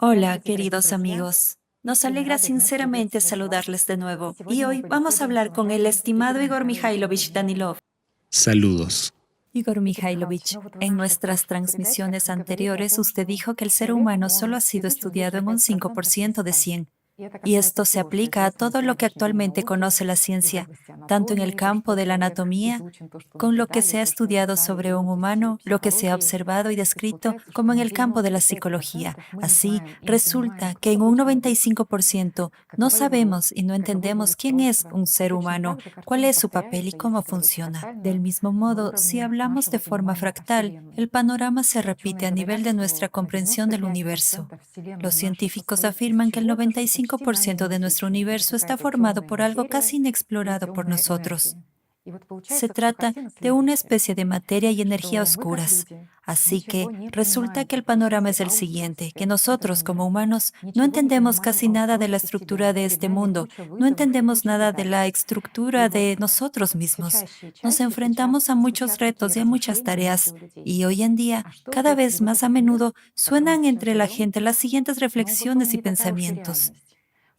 Hola, queridos amigos. Nos alegra sinceramente saludarles de nuevo y hoy vamos a hablar con el estimado Igor Mikhailovich Danilov. Saludos. Igor Mikhailovich, en nuestras transmisiones anteriores usted dijo que el ser humano solo ha sido estudiado en un 5% de 100. Y esto se aplica a todo lo que actualmente conoce la ciencia, tanto en el campo de la anatomía, con lo que se ha estudiado sobre un humano, lo que se ha observado y descrito, como en el campo de la psicología. Así, resulta que en un 95% no sabemos y no entendemos quién es un ser humano, cuál es su papel y cómo funciona. Del mismo modo, si hablamos de forma fractal, el panorama se repite a nivel de nuestra comprensión del universo. Los científicos afirman que el 95% de nuestro universo está formado por algo casi inexplorado por nosotros. Se trata de una especie de materia y energía oscuras. Así que resulta que el panorama es el siguiente, que nosotros como humanos no entendemos casi nada de la estructura de este mundo, no entendemos nada de la estructura de nosotros mismos. Nos enfrentamos a muchos retos y a muchas tareas, y hoy en día, cada vez más a menudo, suenan entre la gente las siguientes reflexiones y pensamientos.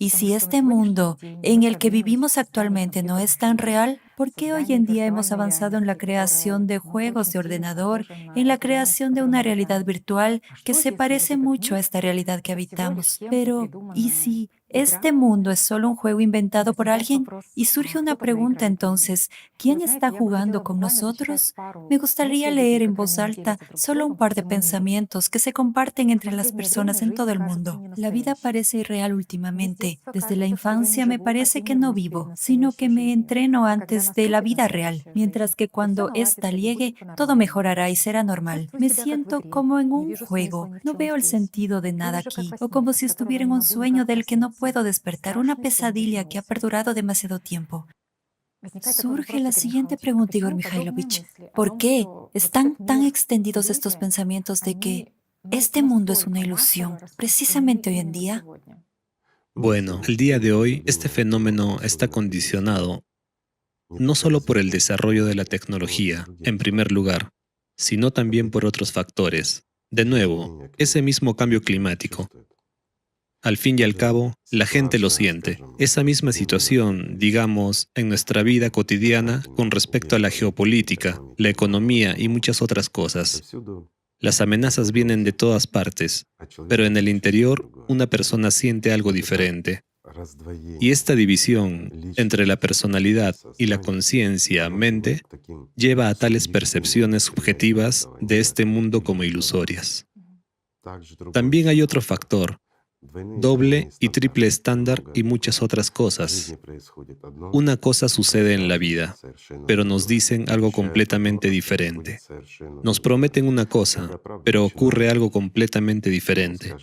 Y si este mundo en el que vivimos actualmente no es tan real, ¿por qué hoy en día hemos avanzado en la creación de juegos de ordenador, en la creación de una realidad virtual que se parece mucho a esta realidad que habitamos? Pero, ¿y si este mundo es solo un juego inventado por alguien? Y surge una pregunta entonces, ¿quién está jugando con nosotros? Me gustaría leer en voz alta solo un par de pensamientos que se comparten entre las personas en todo el mundo. La vida parece irreal últimamente. Desde la infancia me parece que no vivo, sino que me entreno antes de la vida real, mientras que cuando ésta llegue, todo mejorará y será normal. Me siento como en un juego. No veo el sentido de nada aquí, o como si estuviera en un sueño del que no puedo despertar, una pesadilla que ha perdurado demasiado tiempo. Surge la siguiente pregunta, Igor Mikhailovich. ¿Por qué están tan extendidos estos pensamientos de que este mundo es una ilusión, precisamente hoy en día? Bueno, al día de hoy, este fenómeno está condicionado no solo por el desarrollo de la tecnología, en primer lugar, sino también por otros factores. De nuevo, ese mismo cambio climático. Al fin y al cabo, la gente lo siente. Esa misma situación, digamos, en nuestra vida cotidiana con respecto a la geopolítica, la economía y muchas otras cosas. Las amenazas vienen de todas partes, pero en el interior una persona siente algo diferente. Y esta división entre la personalidad y la conciencia, mente, lleva a tales percepciones subjetivas de este mundo como ilusorias. También hay otro factor, doble y triple estándar y muchas otras cosas. Una cosa sucede en la vida, pero nos dicen algo completamente diferente. Nos prometen una cosa, pero ocurre algo completamente diferente.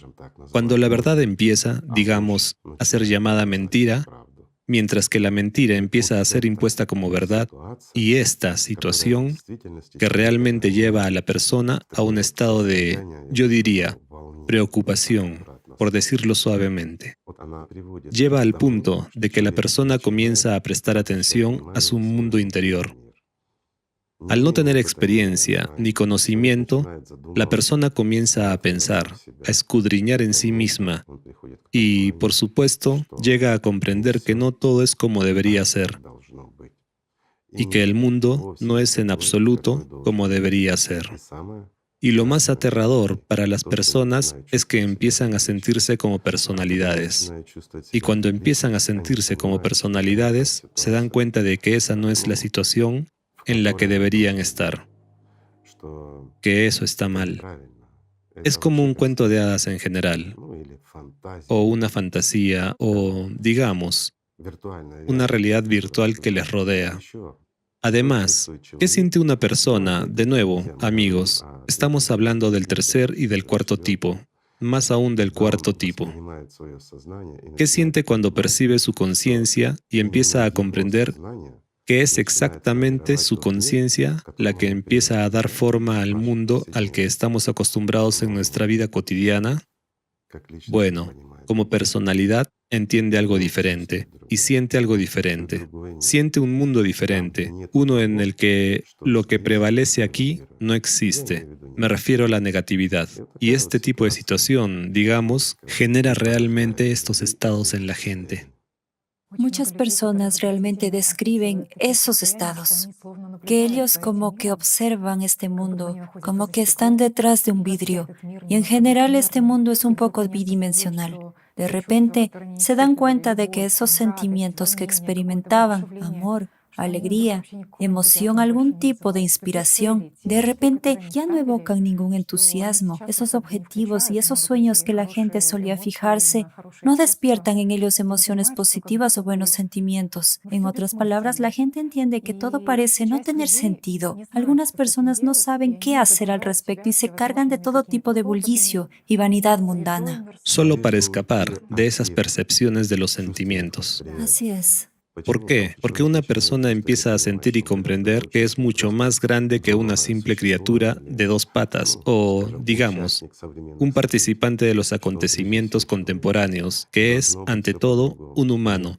Cuando la verdad empieza, digamos, a ser llamada mentira, mientras que la mentira empieza a ser impuesta como verdad, y esta situación que realmente lleva a la persona a un estado de, yo diría, preocupación, por decirlo suavemente. Lleva al punto de que la persona comienza a prestar atención a su mundo interior. Al no tener experiencia ni conocimiento, la persona comienza a pensar, a escudriñar en sí misma y, por supuesto, llega a comprender que no todo es como debería ser y que el mundo no es en absoluto como debería ser. Y lo más aterrador para las personas es que empiezan a sentirse como personalidades. Y cuando empiezan a sentirse como personalidades, se dan cuenta de que esa no es la situación en la que deberían estar, que eso está mal. Es como un cuento de hadas en general, o una fantasía, o, digamos, una realidad virtual que les rodea. Además, ¿qué siente una persona? De nuevo, amigos, estamos hablando del tercer y del cuarto tipo, más aún del cuarto tipo. ¿Qué siente cuando percibe su conciencia y empieza a comprender que es exactamente su conciencia la que empieza a dar forma al mundo al que estamos acostumbrados en nuestra vida cotidiana? Bueno, como personalidad, entiende algo diferente y siente algo diferente. Siente un mundo diferente, uno en el que lo que prevalece aquí no existe. Me refiero a la negatividad. Y este tipo de situación, digamos, genera realmente estos estados en la gente. Muchas personas realmente describen esos estados, que ellos como que observan este mundo, como que están detrás de un vidrio, y en general este mundo es un poco bidimensional. De repente se dan cuenta de que esos sentimientos que experimentaban, amor, alegría, emoción, algún tipo de inspiración, de repente ya no evocan ningún entusiasmo. Esos objetivos y esos sueños que la gente solía fijarse no despiertan en ellos emociones positivas o buenos sentimientos. En otras palabras, la gente entiende que todo parece no tener sentido. Algunas personas no saben qué hacer al respecto y se cargan de todo tipo de bullicio y vanidad mundana. Solo para escapar de esas percepciones de los sentimientos. Así es. ¿Por qué? Porque una persona empieza a sentir y comprender que es mucho más grande que una simple criatura de dos patas o, digamos, un participante de los acontecimientos contemporáneos, que es, ante todo, un humano.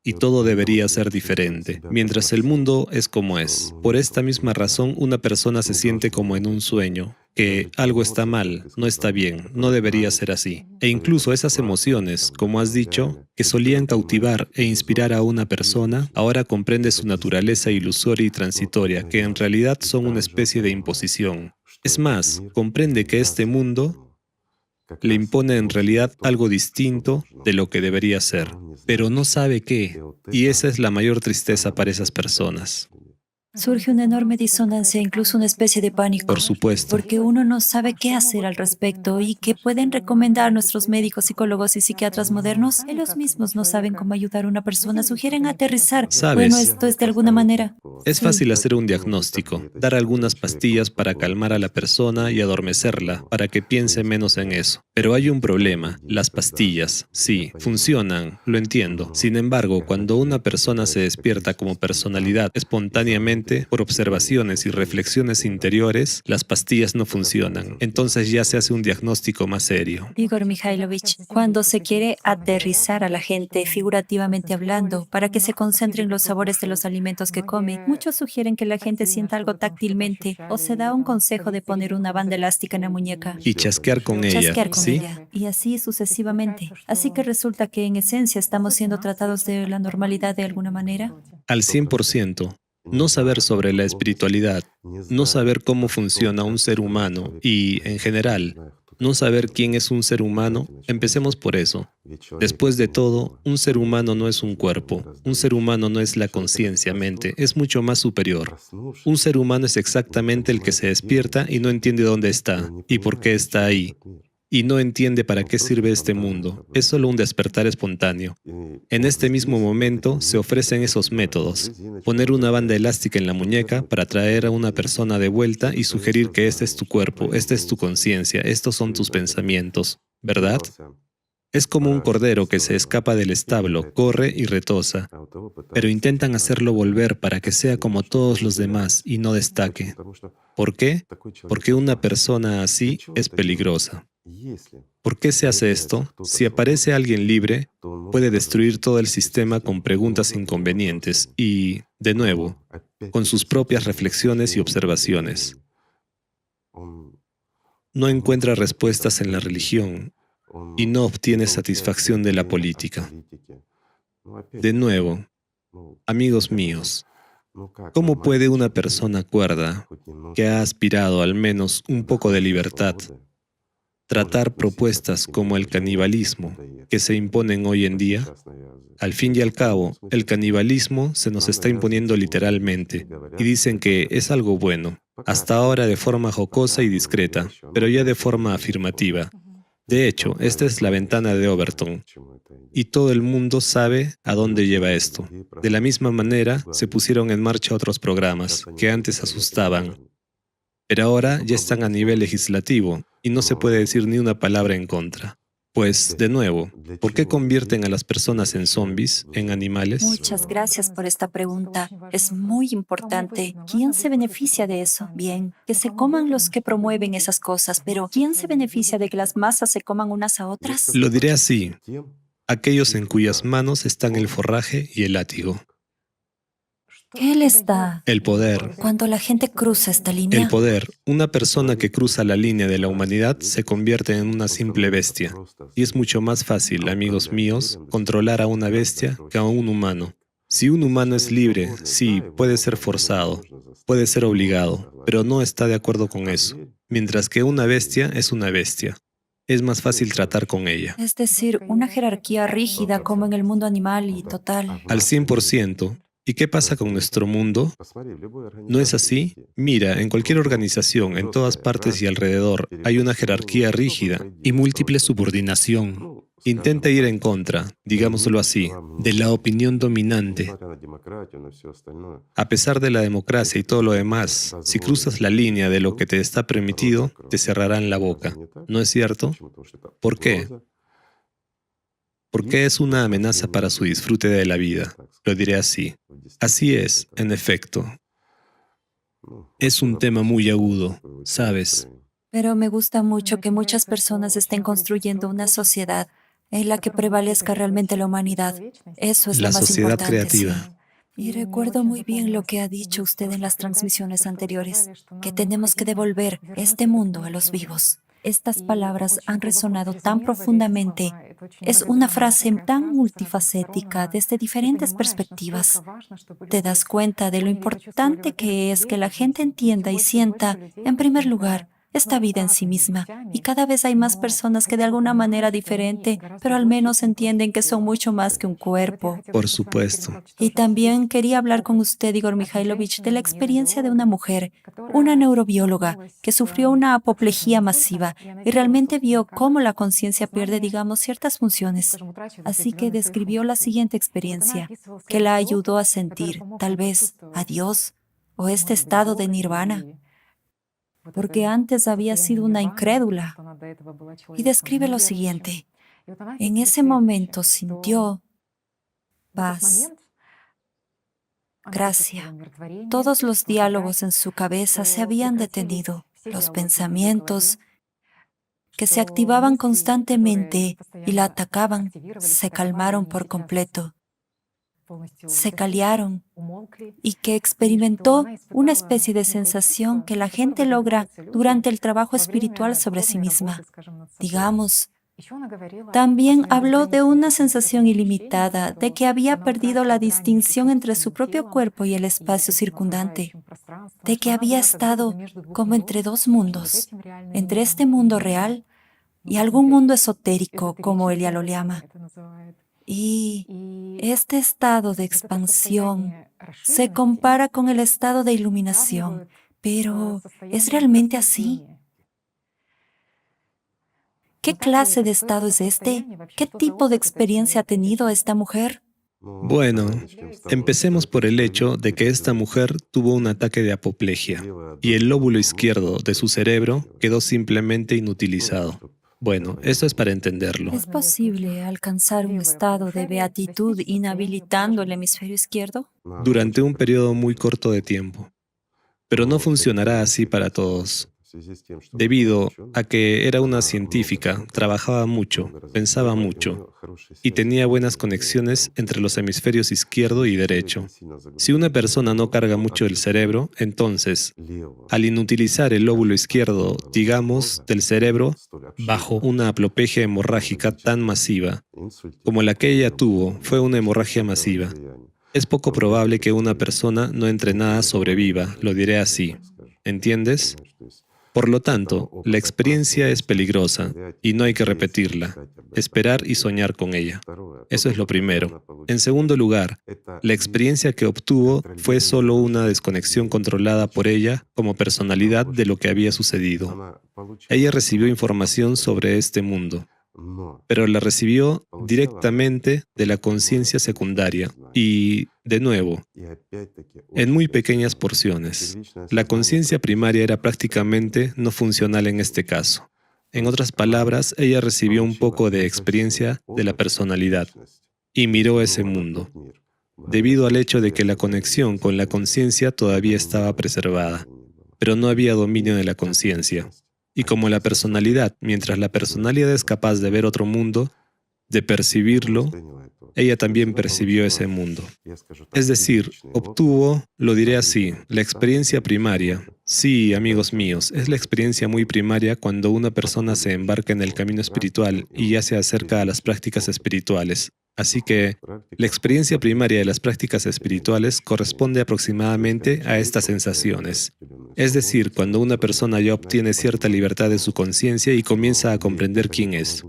Y todo debería ser diferente, mientras el mundo es como es. Por esta misma razón, una persona se siente como en un sueño, que algo está mal, no está bien, no debería ser así. E incluso esas emociones, como has dicho, que solían cautivar e inspirar a una persona, ahora comprende su naturaleza ilusoria y transitoria, que en realidad son una especie de imposición. Es más, comprende que este mundo le impone en realidad algo distinto de lo que debería ser, pero no sabe qué, y esa es la mayor tristeza para esas personas. Surge una enorme disonancia, incluso una especie de pánico, Por supuesto. porque uno no sabe qué hacer al respecto y qué pueden recomendar nuestros médicos, psicólogos y psiquiatras modernos. Ellos mismos no saben cómo ayudar a una persona, sugieren aterrizar. ¿Sabes? Bueno, esto es de alguna manera. Es Sí. fácil hacer un diagnóstico, dar algunas pastillas para calmar a la persona y adormecerla, para que piense menos en eso. Pero hay un problema, las pastillas. Sí, funcionan, lo entiendo. Sin embargo, cuando una persona se despierta como personalidad espontáneamente, por observaciones y reflexiones interiores, las pastillas no funcionan. Entonces ya se hace un diagnóstico más serio. Igor Mikhailovich, cuando se quiere aterrizar a la gente, figurativamente hablando, para que se concentre en los sabores de los alimentos que come, muchos sugieren que la gente sienta algo táctilmente o se da un consejo de poner una banda elástica en la muñeca. Y chasquear con ella, Chasquear con ¿sí? ella, y así sucesivamente. Así que resulta que en esencia estamos siendo tratados de la normalidad de alguna manera. Al 100%. No saber sobre la espiritualidad, no saber cómo funciona un ser humano y, en general, no saber quién es un ser humano, empecemos por eso. Después de todo, un ser humano no es un cuerpo, un ser humano no es la conciencia, mente, es mucho más superior. Un ser humano es exactamente el que se despierta y no entiende dónde está y por qué está ahí. Y no entiende para qué sirve este mundo. Es solo un despertar espontáneo. En este mismo momento se ofrecen esos métodos. Poner una banda elástica en la muñeca para traer a una persona de vuelta y sugerir que este es tu cuerpo, esta es tu conciencia, estos son tus pensamientos, ¿verdad? Es como un cordero que se escapa del establo, corre y retoza, pero intentan hacerlo volver para que sea como todos los demás y no destaque. ¿Por qué? Porque una persona así es peligrosa. ¿Por qué se hace esto? Si aparece alguien libre, puede destruir todo el sistema con preguntas inconvenientes y, de nuevo, con sus propias reflexiones y observaciones. No encuentra respuestas en la religión y no obtiene satisfacción de la política. De nuevo, amigos míos, ¿cómo puede una persona cuerda, que ha aspirado al menos un poco de libertad, tratar propuestas como el canibalismo que se imponen hoy en día? Al fin y al cabo, el canibalismo se nos está imponiendo literalmente y dicen que es algo bueno, hasta ahora de forma jocosa y discreta, pero ya de forma afirmativa. De hecho, esta es la ventana de Overton, y todo el mundo sabe a dónde lleva esto. De la misma manera, se pusieron en marcha otros programas que antes asustaban, pero ahora ya están a nivel legislativo y no se puede decir ni una palabra en contra. Pues, de nuevo, ¿por qué convierten a las personas en zombies, en animales? Muchas gracias por esta pregunta. Es muy importante. ¿Quién se beneficia de eso? Bien, que se coman los que promueven esas cosas, pero ¿quién se beneficia de que las masas se coman unas a otras? Lo diré así, aquellos en cuyas manos están el forraje y el látigo. ¿Qué les da El poder. cuando la gente cruza esta El línea? poder. Una persona que cruza la línea de la humanidad se convierte en una simple bestia. Y es mucho más fácil, amigos míos, controlar a una bestia que a un humano. Si un humano es libre, sí, puede ser forzado, puede ser obligado, pero no está de acuerdo con eso. Mientras que una bestia es una bestia. Es más fácil tratar con ella. Es decir, una jerarquía rígida como en el mundo animal y total. Al 100%. ¿Y qué pasa con nuestro mundo? ¿No es así? Mira, en cualquier organización, en todas partes y alrededor, hay una jerarquía rígida y múltiple subordinación. Intenta ir en contra, digámoslo así, de la opinión dominante. A pesar de la democracia y todo lo demás, si cruzas la línea de lo que te está permitido, te cerrarán la boca. ¿No es cierto? ¿Por qué? Porque es una amenaza para su disfrute de la vida. Lo diré así. Así es, en efecto. Es un tema muy agudo, ¿sabes? Pero me gusta mucho que muchas personas estén construyendo una sociedad en la que prevalezca realmente la humanidad. Eso es lo La más sociedad importante, sí. creativa. Y recuerdo muy bien lo que ha dicho usted en las transmisiones anteriores, que tenemos que devolver este mundo a los vivos. Estas palabras han resonado tan profundamente. Es una frase tan multifacética desde diferentes perspectivas. Te das cuenta de lo importante que es que la gente entienda y sienta, en primer lugar, esta vida en sí misma. Y cada vez hay más personas que de alguna manera diferente, pero al menos entienden que son mucho más que un cuerpo. Por supuesto. Y también quería hablar con usted, Igor Mikhailovich, de la experiencia de una mujer, una neurobióloga, que sufrió una apoplejía masiva y realmente vio cómo la conciencia pierde, digamos, ciertas funciones. Así que describió la siguiente experiencia, que la ayudó a sentir, tal vez, a Dios o este estado de nirvana, porque antes había sido una incrédula. Y describe lo siguiente. En ese momento sintió paz, gracia. Todos los diálogos en su cabeza se habían detenido. Los pensamientos que se activaban constantemente y la atacaban se calmaron por completo. Se calearon y que experimentó una especie de sensación que la gente logra durante el trabajo espiritual sobre sí misma. Digamos, también habló de una sensación ilimitada, de que había perdido la distinción entre su propio cuerpo y el espacio circundante, de que había estado como entre dos mundos, entre este mundo real y algún mundo esotérico, como ella lo llama. Y este estado de expansión se compara con el estado de iluminación, pero ¿es realmente así? ¿Qué clase de estado es este? ¿Qué tipo de experiencia ha tenido esta mujer? Bueno, empecemos por el hecho de que esta mujer tuvo un ataque de apoplejia y el lóbulo izquierdo de su cerebro quedó simplemente inutilizado. Bueno, esto es para entenderlo. ¿Es posible alcanzar un estado de beatitud inhabilitando el hemisferio izquierdo? Durante un periodo muy corto de tiempo. Pero no funcionará así para todos. Debido a que era una científica, trabajaba mucho, pensaba mucho y tenía buenas conexiones entre los hemisferios izquierdo y derecho. Si una persona no carga mucho el cerebro, entonces, al inutilizar el lóbulo izquierdo, digamos, del cerebro, bajo una apoplejía hemorrágica tan masiva como la que ella tuvo, fue una hemorragia masiva. Es poco probable que una persona no entrenada sobreviva, lo diré así. ¿Entiendes? Por lo tanto, la experiencia es peligrosa y no hay que repetirla, esperar y soñar con ella. Eso es lo primero. En segundo lugar, la experiencia que obtuvo fue solo una desconexión controlada por ella como personalidad de lo que había sucedido. Ella recibió información sobre este mundo, pero la recibió directamente de la conciencia secundaria y, de nuevo, en muy pequeñas porciones. La conciencia primaria era prácticamente no funcional en este caso. En otras palabras, ella recibió un poco de experiencia de la personalidad y miró ese mundo, debido al hecho de que la conexión con la conciencia todavía estaba preservada, pero no había dominio de la conciencia. Y como la personalidad, mientras la personalidad es capaz de ver otro mundo, de percibirlo, ella también percibió ese mundo. Es decir, obtuvo, lo diré así, la experiencia primaria. Sí, amigos míos, es la experiencia muy primaria cuando una persona se embarca en el camino espiritual y ya se acerca a las prácticas espirituales. Así que la experiencia primaria de las prácticas espirituales corresponde aproximadamente a estas sensaciones. Es decir, cuando una persona ya obtiene cierta libertad de su conciencia y comienza a comprender quién es.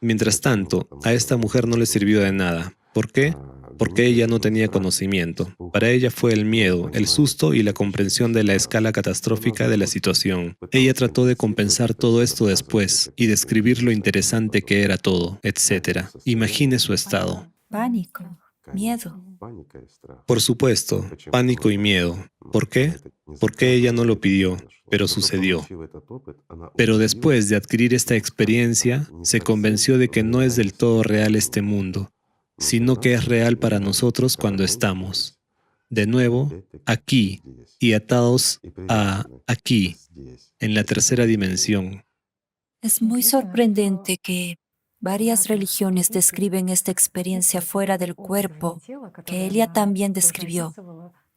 Mientras tanto, a esta mujer no le sirvió de nada. ¿Por qué? Porque ella no tenía conocimiento. Para ella fue el miedo, el susto y la comprensión de la escala catastrófica de la situación. Ella trató de compensar todo esto después y describir lo interesante que era todo, etc. Imagine su estado. Pánico, miedo. Por supuesto, pánico y miedo. ¿Por qué? Porque ella no lo pidió, pero sucedió. Pero después de adquirir esta experiencia, se convenció de que no es del todo real este mundo, sino que es real para nosotros cuando estamos, de nuevo, aquí y atados a aquí, en la tercera dimensión. Es muy sorprendente que varias religiones describen esta experiencia fuera del cuerpo, que ella también describió,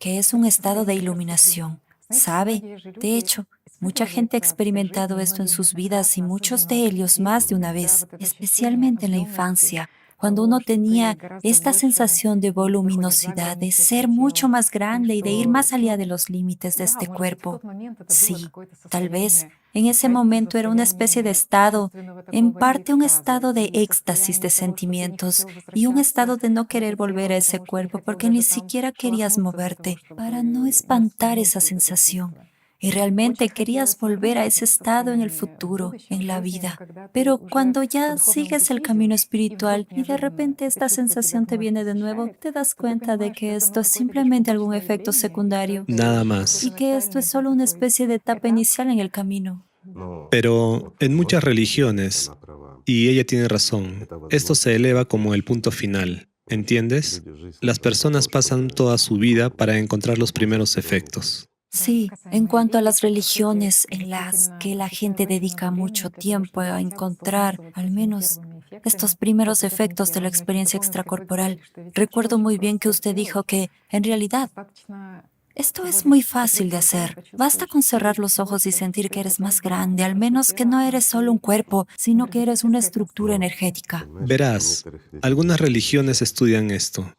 que es un estado de iluminación. ¿Sabe? De hecho, mucha gente ha experimentado esto en sus vidas y muchos de ellos más de una vez, especialmente en la infancia, cuando uno tenía esta sensación de voluminosidad, de ser mucho más grande y de ir más allá de los límites de este cuerpo. Sí, tal vez en ese momento era una especie de estado, en parte un estado de éxtasis de sentimientos y un estado de no querer volver a ese cuerpo porque ni siquiera querías moverte para no espantar esa sensación. Y realmente querías volver a ese estado en el futuro, en la vida. Pero cuando ya sigues el camino espiritual y de repente esta sensación te viene de nuevo, te das cuenta de que esto es simplemente algún efecto secundario Nada más. y que esto es solo una especie de etapa inicial en el camino. Pero en muchas religiones, y ella tiene razón, esto se eleva como el punto final. ¿Entiendes? Las personas pasan toda su vida para encontrar los primeros efectos. Sí, en cuanto a las religiones en las que la gente dedica mucho tiempo a encontrar, al menos, estos primeros efectos de la experiencia extracorporal, recuerdo muy bien que usted dijo que, en realidad, esto es muy fácil de hacer. Basta con cerrar los ojos y sentir que eres más grande, al menos que no eres solo un cuerpo, sino que eres una estructura energética. Verás, algunas religiones estudian esto.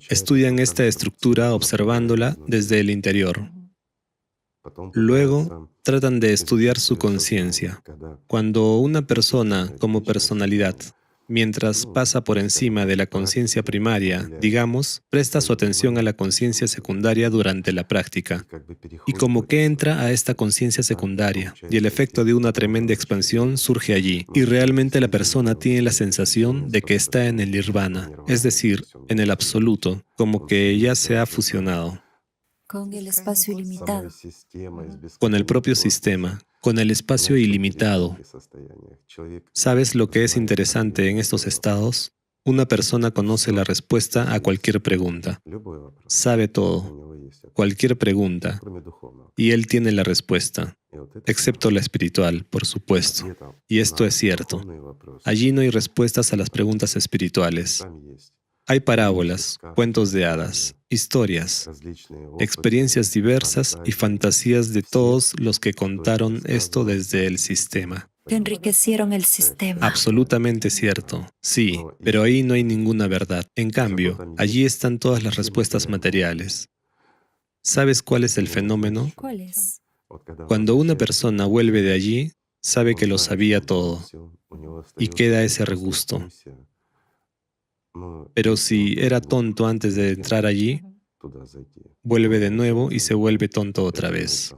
Estudian esta estructura observándola desde el interior. Luego, tratan de estudiar su conciencia. Cuando una persona, como personalidad, mientras pasa por encima de la conciencia primaria, digamos, presta su atención a la conciencia secundaria durante la práctica, y como que entra a esta conciencia secundaria, y el efecto de una tremenda expansión surge allí, y realmente la persona tiene la sensación de que está en el nirvana, es decir, en el absoluto, como que ya se ha fusionado. Con el espacio ilimitado. Con el propio sistema, con el espacio ilimitado. ¿Sabes lo que es interesante en estos estados? Una persona conoce la respuesta a cualquier pregunta. Sabe todo, cualquier pregunta, y él tiene la respuesta, excepto la espiritual, por supuesto. Y esto es cierto. Allí no hay respuestas a las preguntas espirituales. Hay parábolas, cuentos de hadas, historias, experiencias diversas y fantasías de todos los que contaron esto desde el sistema. Que enriquecieron el sistema. Absolutamente cierto. Sí, pero ahí no hay ninguna verdad. En cambio, allí están todas las respuestas materiales. ¿Sabes cuál es el fenómeno? ¿Cuál es? Cuando una persona vuelve de allí, sabe que lo sabía todo y queda ese regusto. Pero si era tonto antes de entrar allí, vuelve de nuevo y se vuelve tonto otra vez.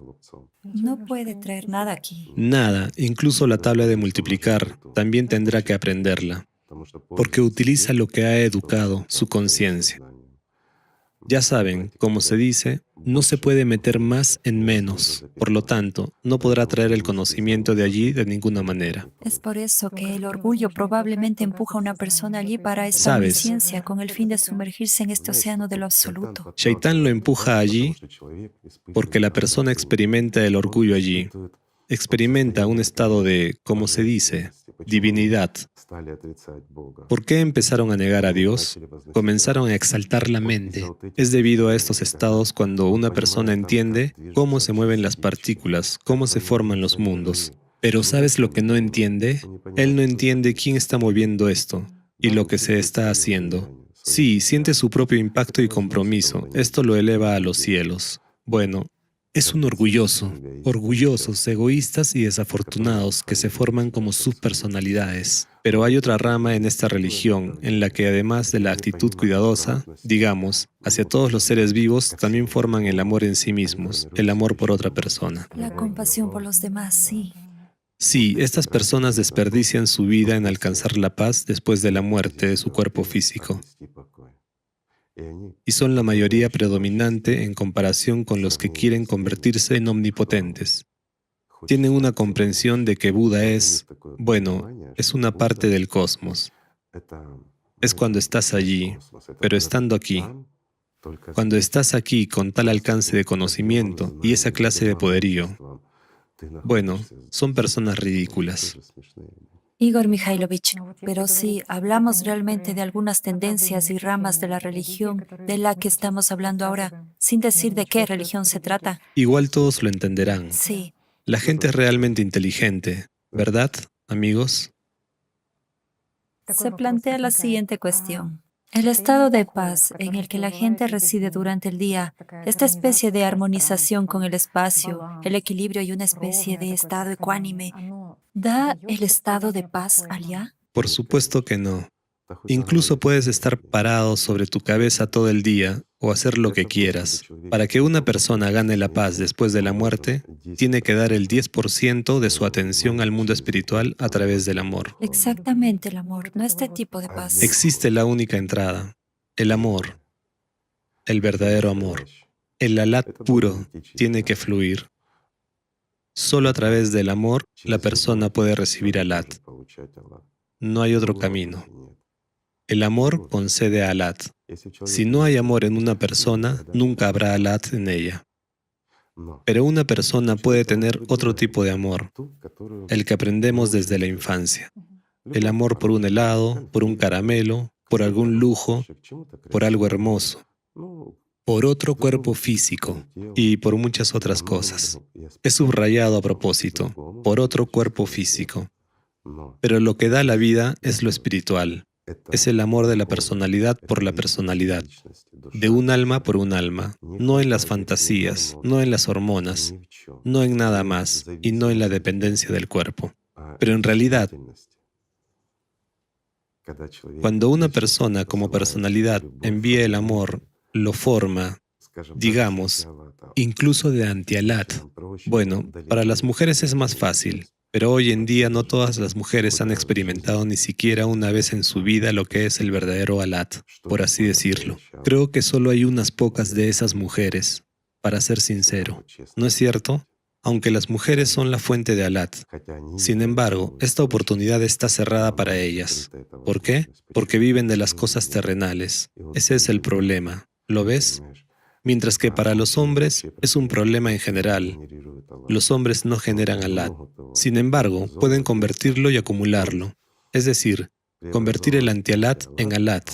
No puede traer nada aquí. Nada, incluso la tabla de multiplicar, también tendrá que aprenderla, porque utiliza lo que ha educado, su conciencia. Ya saben, como se dice, no se puede meter más en menos. Por lo tanto, no podrá traer el conocimiento de allí de ninguna manera. Es por eso que el orgullo probablemente empuja a una persona allí para esta ¿Sabes? omnisciencia con el fin de sumergirse en este océano de lo absoluto. Shaitán lo empuja allí porque la persona experimenta el orgullo allí. Experimenta un estado de, como se dice, divinidad. ¿Por qué empezaron a negar a Dios? Comenzaron a exaltar la mente. Es debido a estos estados cuando una persona entiende cómo se mueven las partículas, cómo se forman los mundos. Pero ¿sabes lo que no entiende? Él no entiende quién está moviendo esto y lo que se está haciendo. Sí, siente su propio impacto y compromiso. Esto lo eleva a los cielos. Bueno, es un orgulloso, orgullosos, egoístas y desafortunados que se forman como subpersonalidades. Pero hay otra rama en esta religión en la que además de la actitud cuidadosa, digamos, hacia todos los seres vivos, también forman el amor en sí mismos, el amor por otra persona. La compasión por los demás, sí. Sí, estas personas desperdician su vida en alcanzar la paz después de la muerte de su cuerpo físico. Y son la mayoría predominante en comparación con los que quieren convertirse en omnipotentes. Tienen una comprensión de que Buda es, bueno, es una parte del cosmos. Es cuando estás allí, pero estando aquí. Cuando estás aquí con tal alcance de conocimiento y esa clase de poderío, bueno, son personas ridículas. Igor Mikhailovich, pero si hablamos realmente de algunas tendencias y ramas de la religión de la que estamos hablando ahora, sin decir de qué religión se trata. Igual todos lo entenderán. Sí, La gente es realmente inteligente, ¿verdad, amigos? se plantea la siguiente cuestión. El estado de paz en el que la gente reside durante el día, esta especie de armonización con el espacio, el equilibrio y una especie de estado ecuánime, ¿da el estado de paz allá? Por supuesto que no. Incluso puedes estar parado sobre tu cabeza todo el día o hacer lo que quieras. Para que una persona gane la paz después de la muerte, tiene que dar el 10% de su atención al mundo espiritual a través del amor. Exactamente el amor, no este tipo de paz. Existe la única entrada, el amor, el verdadero amor. El alat puro tiene que fluir. Solo a través del amor la persona puede recibir alat. No hay otro camino. El amor concede alat. Si no hay amor en una persona, nunca habrá alat en ella. Pero una persona puede tener otro tipo de amor, el que aprendemos desde la infancia. El amor por un helado, por un caramelo, por algún lujo, por algo hermoso, por otro cuerpo físico y por muchas otras cosas. He subrayado a propósito, por otro cuerpo físico. Pero lo que da la vida es lo espiritual. Es el amor de la personalidad por la personalidad, de un alma por un alma, no en las fantasías, no en las hormonas, no en nada más y no en la dependencia del cuerpo. Pero en realidad, cuando una persona como personalidad envía el amor, lo forma, digamos, incluso de antialat. Bueno, para las mujeres es más fácil. Pero hoy en día no todas las mujeres han experimentado ni siquiera una vez en su vida lo que es el verdadero alat, por así decirlo. Creo que solo hay unas pocas de esas mujeres, para ser sincero. ¿No es cierto? Aunque las mujeres son la fuente de alat. Sin embargo, esta oportunidad está cerrada para ellas. ¿Por qué? Porque viven de las cosas terrenales. Ese es el problema. ¿Lo ves? Mientras que para los hombres es un problema en general. Los hombres no generan alat. Sin embargo, pueden convertirlo y acumularlo. Es decir, convertir el antialat en alat.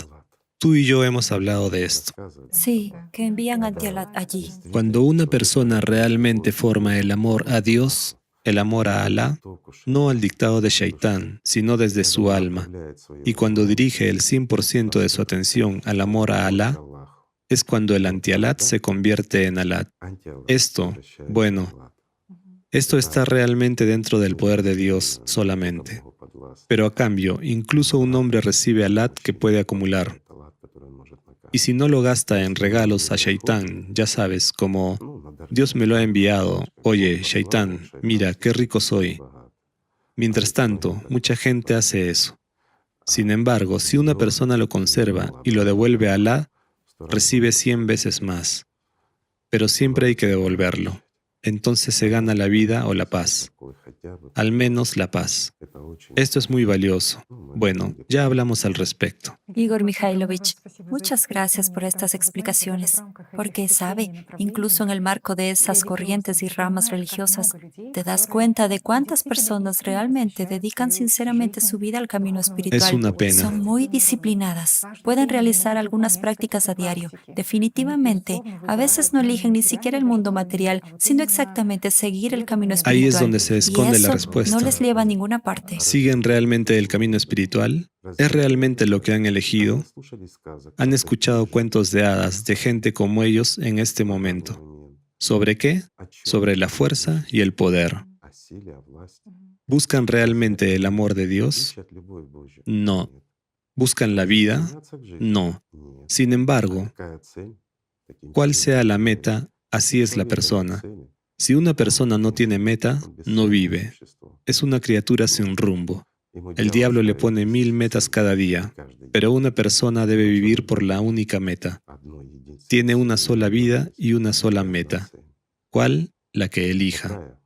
Tú y yo hemos hablado de esto. Sí, que envían antialat allí. Cuando una persona realmente forma el amor a Dios, el amor a Alá, no al dictado de Shaitán, sino desde su alma, y cuando dirige el 100% de su atención al amor a Alá, es cuando el antialat se convierte en alat. Esto, bueno, esto está realmente dentro del poder de Dios solamente. Pero a cambio, incluso un hombre recibe alat que puede acumular. Y si no lo gasta en regalos a Shaitán, ya sabes, como Dios me lo ha enviado, oye, Shaitán, mira, qué rico soy. Mientras tanto, mucha gente hace eso. Sin embargo, si una persona lo conserva y lo devuelve a Alá, recibe 100 veces más, pero siempre hay que devolverlo. Entonces se gana la vida o la paz, al menos la paz. Esto es muy valioso. Bueno, ya hablamos al respecto. Igor Mikhailovich, muchas gracias por estas explicaciones, porque, sabe, incluso en el marco de esas corrientes y ramas religiosas, te das cuenta de cuántas personas realmente dedican sinceramente su vida al camino Es espiritual. una pena. Son muy disciplinadas, pueden realizar algunas prácticas a diario. Definitivamente, a veces no eligen ni siquiera el mundo material, sino exactamente seguir el camino espiritual. Ahí es donde se Y esconde la eso respuesta. no les lleva a ninguna parte. ¿Siguen realmente el camino espiritual? ¿Es realmente lo que han elegido? Han escuchado cuentos de hadas de gente como ellos en este momento. ¿Sobre qué? Sobre la fuerza y el poder. ¿Buscan realmente el amor de Dios? No. ¿Buscan la vida? No. Sin embargo, cual sea la meta, así es la persona. Si una persona no tiene meta, no vive. Es una criatura sin rumbo. El diablo le pone 1000 metas cada día, pero una persona debe vivir por la única meta. Tiene una sola vida y una sola meta. ¿Cuál? La que elija.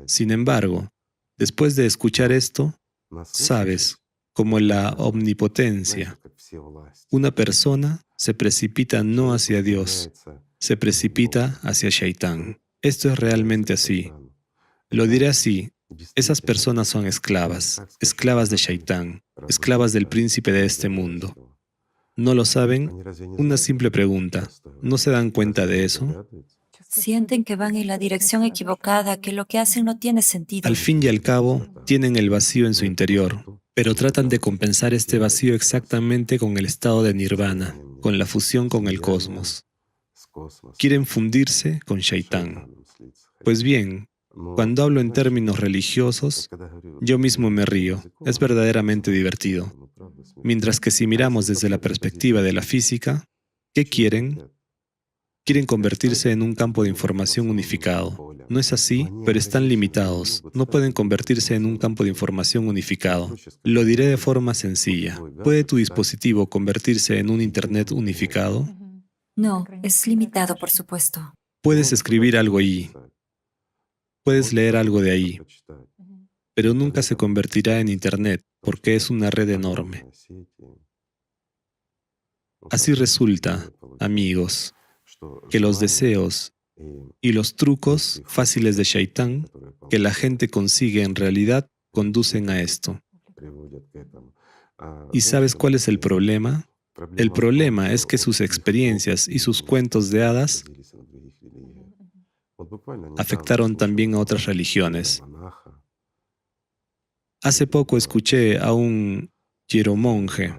Sin embargo, después de escuchar esto, sabes, como la omnipotencia, una persona se precipita no hacia Dios, se precipita hacia Shaitán. Esto es realmente así. Lo diré así. Esas personas son esclavas, esclavas de Shaitán, esclavas del príncipe de este mundo. ¿No lo saben? Una simple pregunta. ¿No se dan cuenta de eso? Sienten que van en la dirección equivocada, que lo que hacen no tiene sentido. Al fin y al cabo, tienen el vacío en su interior, pero tratan de compensar este vacío exactamente con el estado de nirvana, con la fusión con el cosmos. Quieren fundirse con Shaitán. Pues bien, cuando hablo en términos religiosos, yo mismo me río. Es verdaderamente divertido. Mientras que si miramos desde la perspectiva de la física, ¿qué quieren? Quieren convertirse en un campo de información unificado. No es así, pero están limitados. No pueden convertirse en un campo de información unificado. Lo diré de forma sencilla. ¿Puede tu dispositivo convertirse en un Internet unificado? No, es limitado, por supuesto. Puedes escribir algo allí. Puedes leer algo de ahí, pero nunca se convertirá en Internet porque es una red enorme. Así resulta, amigos, que los deseos y los trucos fáciles de Shaitán que la gente consigue en realidad conducen a esto. ¿Y sabes cuál es el problema? El problema es que sus experiencias y sus cuentos de hadas afectaron también a otras religiones. Hace poco escuché a un hieromonje,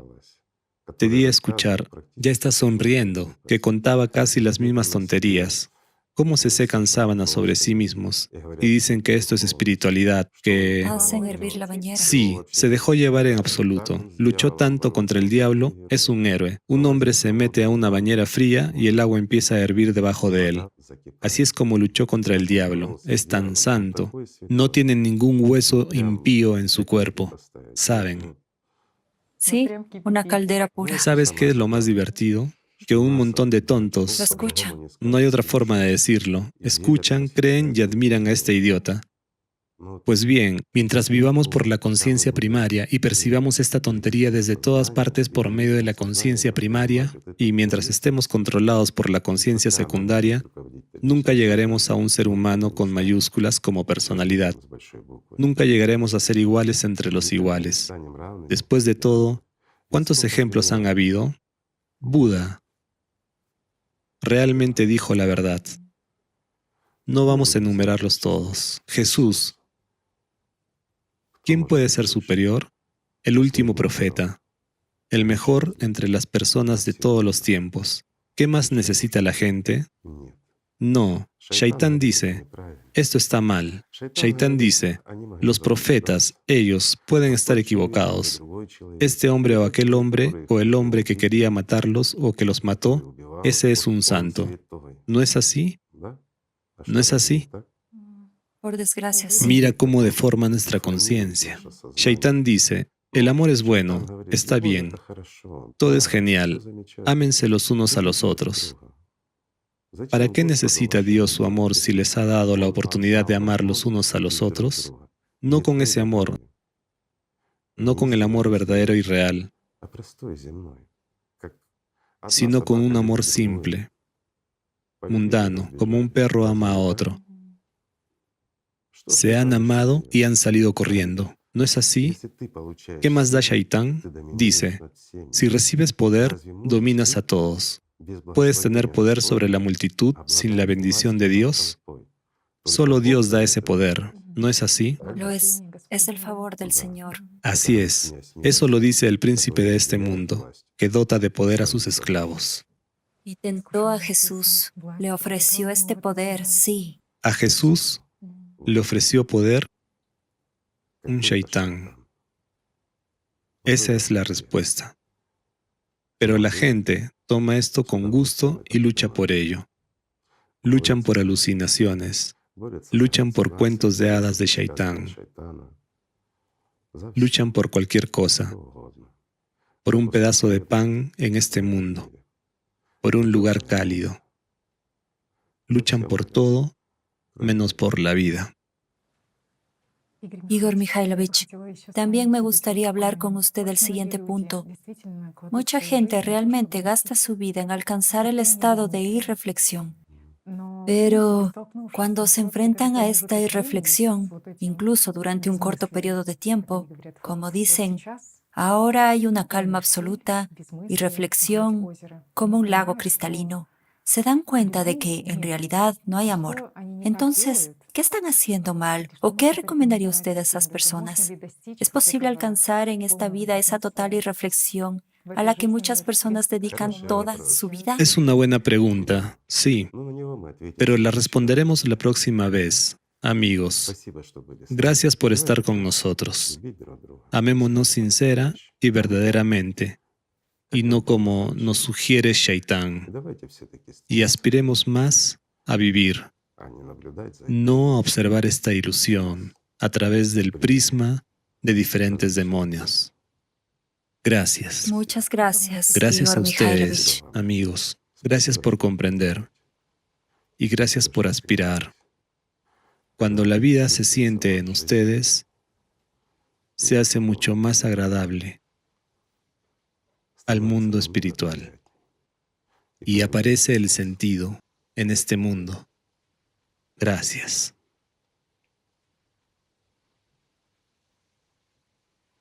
te di a escuchar, ya está sonriendo, que contaba casi las mismas tonterías. Cómo se secan sábanas sobre sí mismos y dicen que esto es espiritualidad, que... Hacen hervir la bañera. Sí, se dejó llevar en absoluto. Luchó tanto contra el diablo, es un héroe. Un hombre se mete a una bañera fría y el agua empieza a hervir debajo de él. Así es como luchó contra el diablo. Es tan santo. No tiene ningún hueso impío en su cuerpo. ¿Saben? Sí, una caldera pura. ¿Sabes qué es lo más divertido? Que un montón de tontos, Lo escuchan. no hay otra forma de decirlo, escuchan, creen y admiran a este idiota. Pues bien, mientras vivamos por la conciencia primaria y percibamos esta tontería desde todas partes por medio de la conciencia primaria, y mientras estemos controlados por la conciencia secundaria, nunca llegaremos a un ser humano con mayúsculas como personalidad. Nunca llegaremos a ser iguales entre los iguales. Después de todo, ¿cuántos ejemplos han habido? Buda realmente dijo la verdad. No vamos a enumerarlos todos. Jesús. ¿Quién puede ser superior? El último profeta. El mejor entre las personas de todos los tiempos. ¿Qué más necesita la gente? No. Shaitán dice, esto está mal. Shaitán dice, los profetas, ellos, pueden estar equivocados. Este hombre o aquel hombre, o el hombre que quería matarlos o que los mató, ese es un santo. ¿No es así? ¿No es así? Por desgracia, sí. Mira cómo deforma nuestra conciencia. Shaitán dice, El amor es bueno, está bien, todo es genial, ámense los unos a los otros. ¿Para qué necesita Dios su amor si les ha dado la oportunidad de amar los unos a los otros? No con ese amor, no con el amor verdadero y real, sino con un amor simple, mundano, como un perro ama a otro. Se han amado y han salido corriendo. ¿No es así? ¿Qué más da Shaitán? Dice, si recibes poder, dominas a todos. ¿Puedes tener poder sobre la multitud sin la bendición de Dios? Solo Dios da ese poder, ¿no es así? Lo es el favor del Señor. Así es. Eso lo dice el príncipe de este mundo, que dota de poder a sus esclavos. Y tentó a Jesús, le ofreció este poder, sí. A Jesús le ofreció poder un Shaitán. Esa es la respuesta. Pero la gente toma esto con gusto y lucha por ello. Luchan por alucinaciones, luchan por cuentos de hadas de Shaitán, luchan por cualquier cosa, por un pedazo de pan en este mundo, por un lugar cálido. Luchan por todo menos por la vida. Igor Mikhailovich, también me gustaría hablar con usted del siguiente punto. Mucha gente realmente gasta su vida en alcanzar el estado de irreflexión. Pero cuando se enfrentan a esta irreflexión, incluso durante un corto periodo de tiempo, como dicen, ahora hay una calma absoluta y reflexión como un lago cristalino, se dan cuenta de que en realidad no hay amor. Entonces, ¿qué están haciendo mal? ¿O qué recomendaría usted a esas personas? ¿Es posible alcanzar en esta vida esa total irreflexión a la que muchas personas dedican toda su vida? Es una buena pregunta, sí, pero la responderemos la próxima vez. Amigos, gracias por estar con nosotros. Amémonos sincera y verdaderamente, y no como nos sugiere Shaitán, y aspiremos más a vivir, no a observar esta ilusión a través del prisma de diferentes demonios. Gracias. Muchas gracias, Gracias Igor a ustedes, Mikhailovich. amigos. Gracias por comprender. Y gracias por aspirar. Cuando la vida se siente en ustedes, se hace mucho más agradable al mundo espiritual. Y aparece el sentido en este mundo. Gracias.